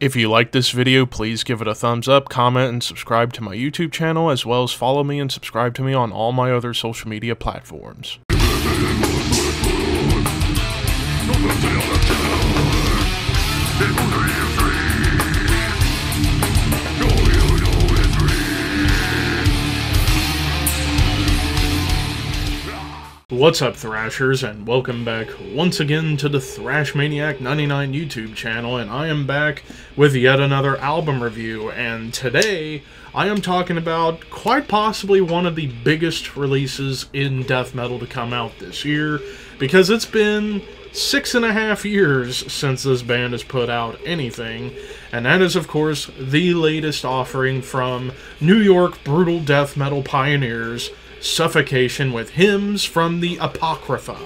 If you like this video, please give it a thumbs up, comment, and subscribe to my YouTube channel, as well as follow me and subscribe to me on all my other social media platforms. What's up, Thrashers, and welcome back once again to the ThrashManiac99 YouTube channel, and I am back with yet another album review, and today I am talking about quite possibly one of the biggest releases in death metal to come out this year, because it's been 6.5 years since this band has put out anything, and that is, of course, the latest offering from New York brutal death metal pioneers, Suffocation, with HYMNS from the Apocrypha.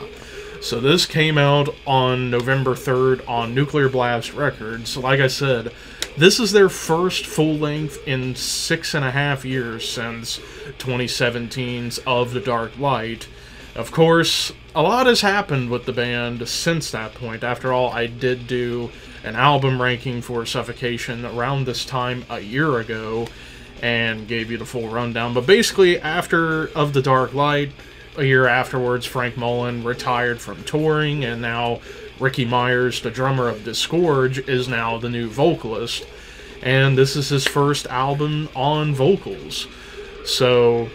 So this came out on November 3rd on Nuclear Blast Records. Like I said, this is their first full-length in 6.5 years since 2017's Of the Dark Light. Of course, a lot has happened with the band since that point. After all, I did do an album ranking for Suffocation around this time a year ago, and gave you the full rundown. But basically, after Of the Dark Light, a year afterwards, Frank Mullen retired from touring, and now Ricky Myers, the drummer of Disgorge, is now the new vocalist. And this is his first album on vocals. So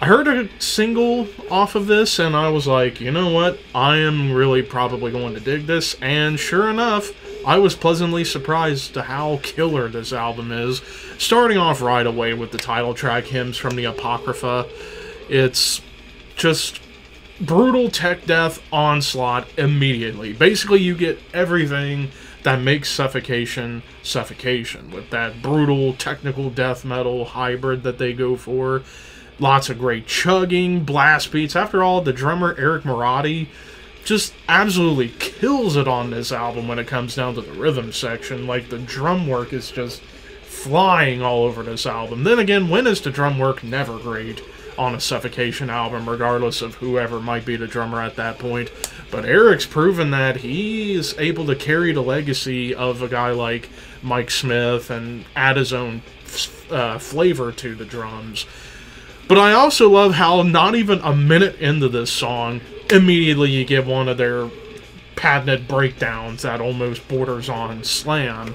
I heard a single off of this, and I was like, you know what? I am really probably going to dig this. And sure enough, I was pleasantly surprised to how killer this album is, starting off right away with the title track, HYMNS from the Apocrypha. It's just brutal tech death onslaught immediately. Basically, you get everything that makes Suffocation, with that brutal technical death metal hybrid that they go for. Lots of great chugging, blast beats. After all, the drummer, Eric Marotti, just absolutely kills it on this album when it comes down to the rhythm section. Like, the drum work is just flying all over this album. Then again, when is the drum work never great on a Suffocation album, regardless of whoever might be the drummer at that point? But Eric's proven that he is able to carry the legacy of a guy like Mike Smith and add his own flavor to the drums. But I also love how not even a minute into this song, immediately you get one of their patented breakdowns that almost borders on slam.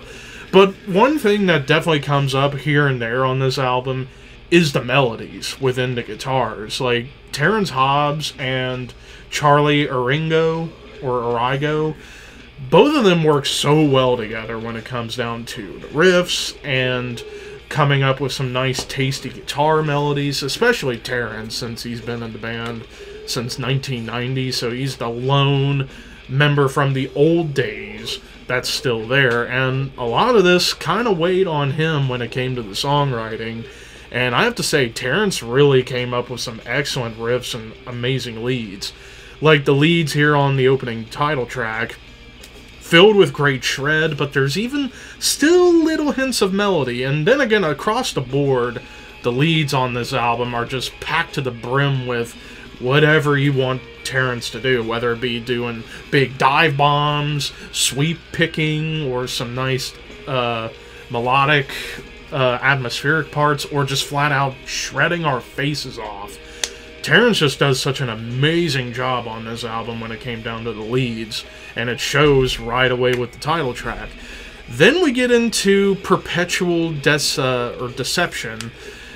But one thing that definitely comes up here and there on this album is the melodies within the guitars. Like, Terrence Hobbs and Charlie Arigo, both of them work so well together when it comes down to the riffs and coming up with some nice, tasty guitar melodies, especially Terrence, since he's been in the band since 1990, so he's the lone member from the old days that's still there, and a lot of this kind of weighed on him when it came to the songwriting, and I have to say, Terrence really came up with some excellent riffs and amazing leads. Like the leads here on the opening title track, filled with great shred, but there's even still little hints of melody. And then again, across the board, the leads on this album are just packed to the brim with whatever you want Terrence to do, whether it be doing big dive bombs, sweep picking, or some nice melodic atmospheric parts, or just flat out shredding our faces off. Terrence just does such an amazing job on this album when it came down to the leads, and it shows right away with the title track. Then we get into Perpetual Deception.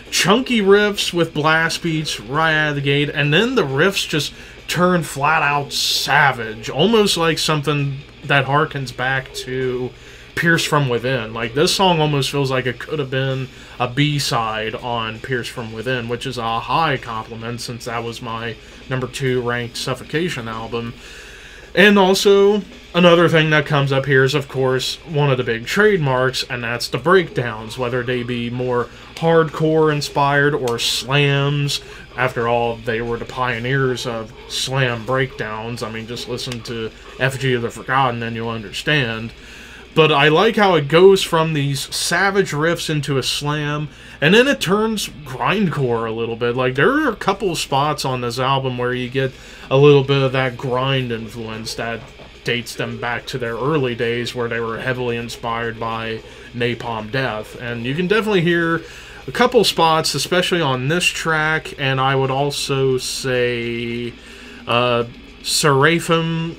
Chunky riffs with blast beats right out of the gate, and then the riffs just turn flat out savage, almost like something that harkens back to Pierce From Within. Like, this song almost feels like it could have been a B-side on Pierce From Within, which is a high compliment since that was my number 2 ranked Suffocation album. And also, another thing that comes up here is, of course, one of the big trademarks, and that's the breakdowns, whether they be more hardcore-inspired or slams. After all, they were the pioneers of slam breakdowns. I mean, just listen to Effigy of the Forgotten and you'll understand. But I like how it goes from these savage riffs into a slam, and then it turns grindcore a little bit. Like, there are a couple of spots on this album where you get a little bit of that grind influence that dates them back to their early days where they were heavily inspired by Napalm Death. And you can definitely hear a couple spots, especially on this track, and I would also say Seraphim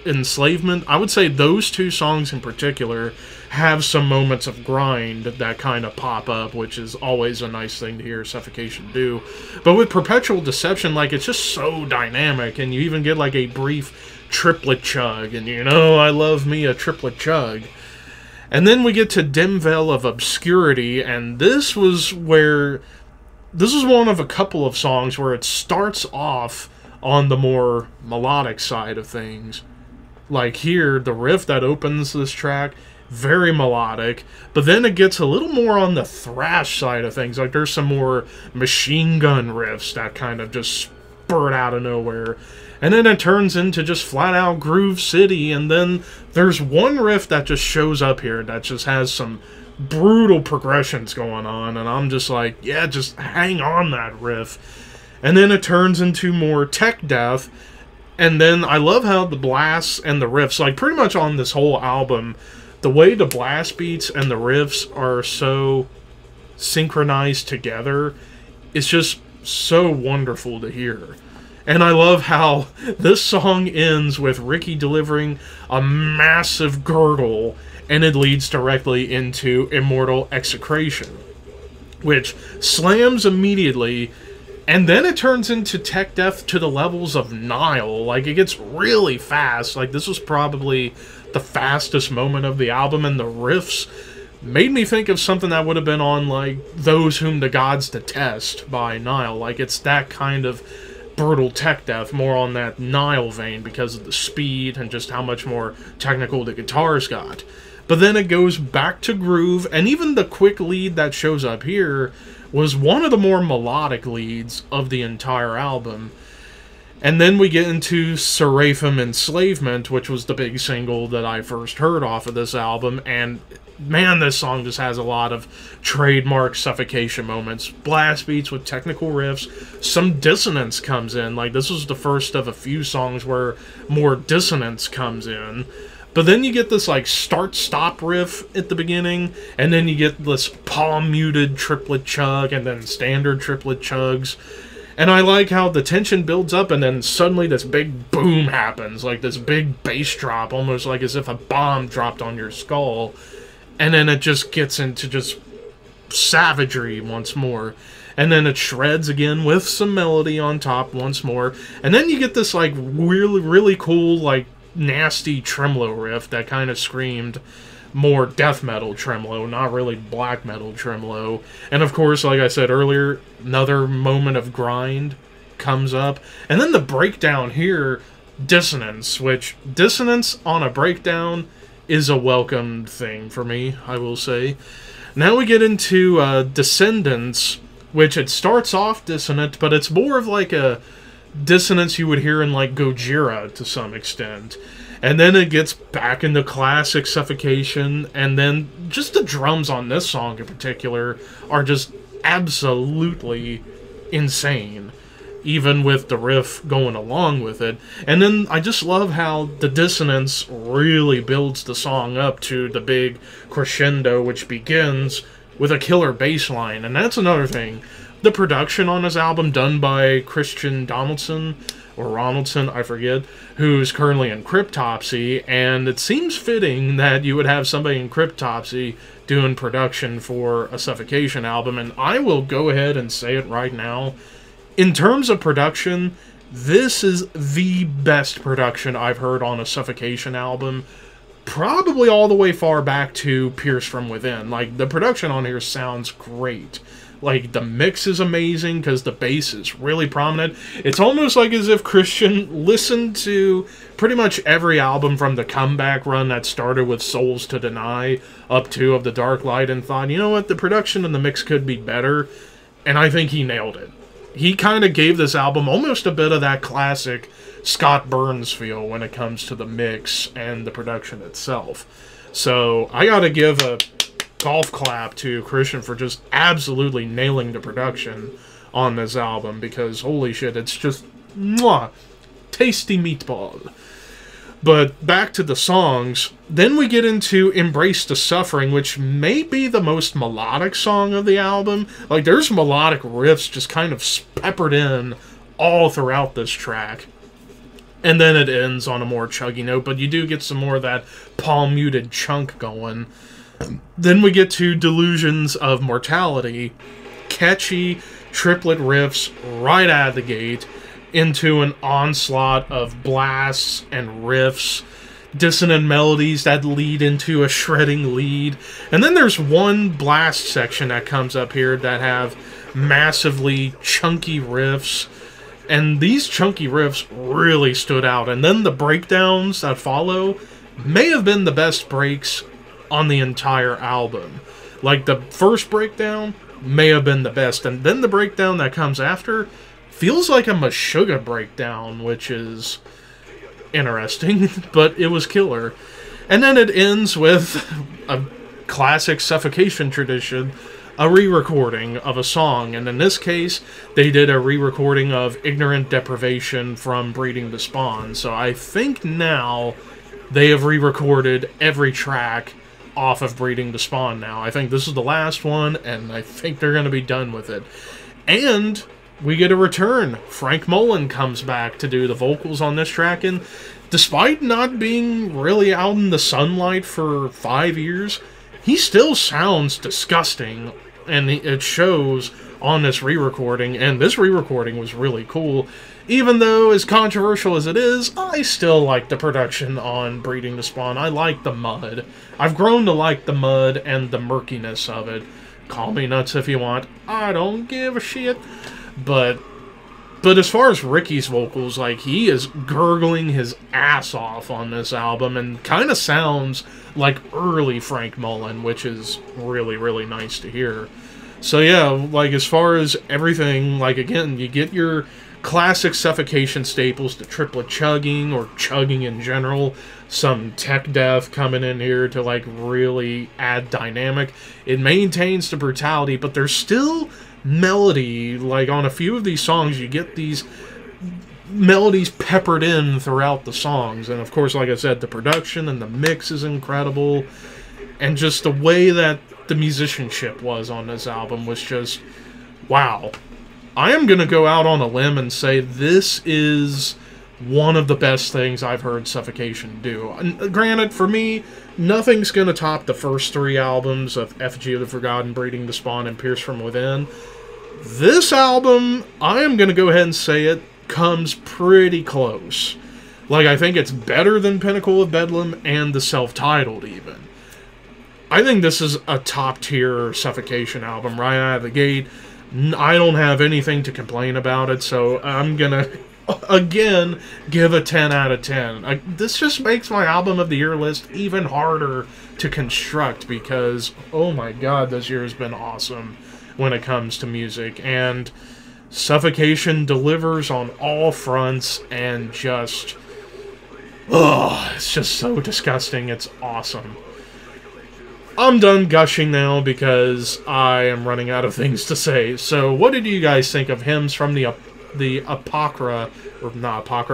Enslavement. I would say those two songs in particular have some moments of grind that kind of pop up, which is always a nice thing to hear Suffocation do. But with Perpetual Deception, like, it's just so dynamic, and you even get like a brief triplet chug, and you know I love me a triplet chug. And then we get to Dim Veil of Obscurity, and this was one of a couple of songs where it starts off on the more melodic side of things. Like here, the riff that opens this track, very melodic, but then it gets a little more on the thrash side of things. Like there's some more machine gun riffs that kind of just spurt out of nowhere. And then it turns into just flat out Groove City, and then there's one riff that just shows up here that just has some brutal progressions going on, and I'm just like, yeah, just hang on that riff. And then it turns into more tech death, and then I love how the blasts and the riffs, like pretty much on this whole album, the way the blast beats and the riffs are so synchronized together, it's just so wonderful to hear. And I love how this song ends with Ricky delivering a massive gurgle, and it leads directly into Immortal Execration, which slams immediately, and then it turns into tech death to the levels of Nile. Like, it gets really fast. Like, this was probably the fastest moment of the album, and the riffs made me think of something that would have been on, like, Those Whom the Gods Detest by Nile. Like, it's that kind of brutal tech death, more on that Nile vein because of the speed and just how much more technical the guitars got. But then it goes back to groove, and even the quick lead that shows up here was one of the more melodic leads of the entire album. And then we get into Seraphim Enslavement, which was the big single that I first heard off of this album, and man, this song just has a lot of trademark Suffocation moments. Blast beats with technical riffs. Some dissonance comes in. Like, this was the first of a few songs where more dissonance comes in. But then you get this, like, start-stop riff at the beginning, and then you get this palm-muted triplet chug, and then standard triplet chugs. And I like how the tension builds up, and then suddenly this big boom happens, like this big bass drop, almost like as if a bomb dropped on your skull. And then it just gets into just savagery once more. And then it shreds again with some melody on top once more. And then you get this, like, really, really cool, like, nasty tremolo riff that kind of screamed more death metal tremolo, not really black metal tremolo. And of course, like I said earlier, another moment of grind comes up. And then the breakdown here, dissonance, which dissonance on a breakdown is a welcomed thing for me, I will say. Now we get into Descendants, which it starts off dissonant, but it's more of like a dissonance you would hear in like Gojira to some extent. And then it gets back into classic Suffocation, and then just the drums on this song in particular are just absolutely insane, even with the riff going along with it. And then I just love how the dissonance really builds the song up to the big crescendo, which begins with a killer bass line. And that's another thing. The production on this album, done by Christian Donaldson, or Ronaldson, I forget, who's currently in Cryptopsy, and it seems fitting that you would have somebody in Cryptopsy doing production for a Suffocation album, and I will go ahead and say it right now. In terms of production, this is the best production I've heard on a Suffocation album, probably all the way far back to Pierce From Within. Like, the production on here sounds great. Like, the mix is amazing because the bass is really prominent. It's almost like as if Christian listened to pretty much every album from the comeback run that started with Souls to Deny up to Of the Dark Light and thought, you know what, the production and the mix could be better. And I think he nailed it. He kind of gave this album almost a bit of that classic Scott Burns feel when it comes to the mix and the production itself. So I gotta give a golf clap to Christian for just absolutely nailing the production on this album, because holy shit, it's just mwah, tasty meatball. But back to the songs, then we get into Embrace the Suffering, which may be the most melodic song of the album. Like, there's melodic riffs just kind of peppered in all throughout this track. And then it ends on a more chuggy note, but you do get some more of that palm-muted chunk going. Then we get to Delusions of Mortality. Catchy triplet riffs right out of the gate, into an onslaught of blasts and riffs, dissonant melodies that lead into a shredding lead. And then there's one blast section that comes up here that have massively chunky riffs. And these chunky riffs really stood out. And then the breakdowns that follow may have been the best breaks on the entire album. Like, the first breakdown may have been the best. And then the breakdown that comes after feels like a Meshuggah breakdown, which is interesting, but it was killer. And then it ends with a classic Suffocation tradition, a re-recording of a song. And in this case, they did a re-recording of Ignorant Deprivation from Breeding the Spawn. So I think now they have re-recorded every track off of Breeding the Spawn now. I think this is the last one, and I think they're going to be done with it. And we get a return. Frank Mullen comes back to do the vocals on this track, and despite not being really out in the sunlight for 5 years, he still sounds disgusting, and it shows on this re-recording, and this re-recording was really cool. Even though, as controversial as it is, I still like the production on Breeding the Spawn. I like the mud. I've grown to like the mud and the murkiness of it. Call me nuts if you want. I don't give a shit. But as far as Ricky's vocals, like, he is gurgling his ass off on this album and kind of sounds like early Frank Mullen, which is really, really nice to hear. So yeah, like, as far as everything, like, again, you get your classic Suffocation staples, the triplet chugging, or chugging in general, some tech death coming in here to, like, really add dynamic. It maintains the brutality, but there's still melody. Like, on a few of these songs, you get these melodies peppered in throughout the songs. And of course, like I said, the production and the mix is incredible. And just the way that the musicianship was on this album was just, wow. I am going to go out on a limb and say this is one of the best things I've heard Suffocation do. And granted, for me, nothing's going to top the first 3 albums of Effigy of the Forgotten, Breeding the Spawn, and Pierce from Within. This album, I am going to go ahead and say it, comes pretty close. Like, I think it's better than Pinnacle of Bedlam and the self-titled, even. I think this is a top-tier Suffocation album right out of the gate. I don't have anything to complain about it, so I'm going to, again, give a 10 out of 10. This just makes my Album of the Year list even harder to construct because, oh my god, this year has been awesome when it comes to music. And Suffocation delivers on all fronts and just, it's just so disgusting. It's awesome. I'm done gushing now because I am running out of things to say. So, what did you guys think of HYMNS from the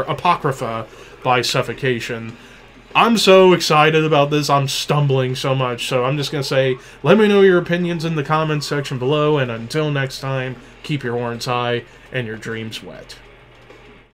Apocrypha by Suffocation? I'm so excited about this. I'm stumbling so much. So I'm just going to say, let me know your opinions in the comments section below. And until next time, keep your horns high and your dreams wet.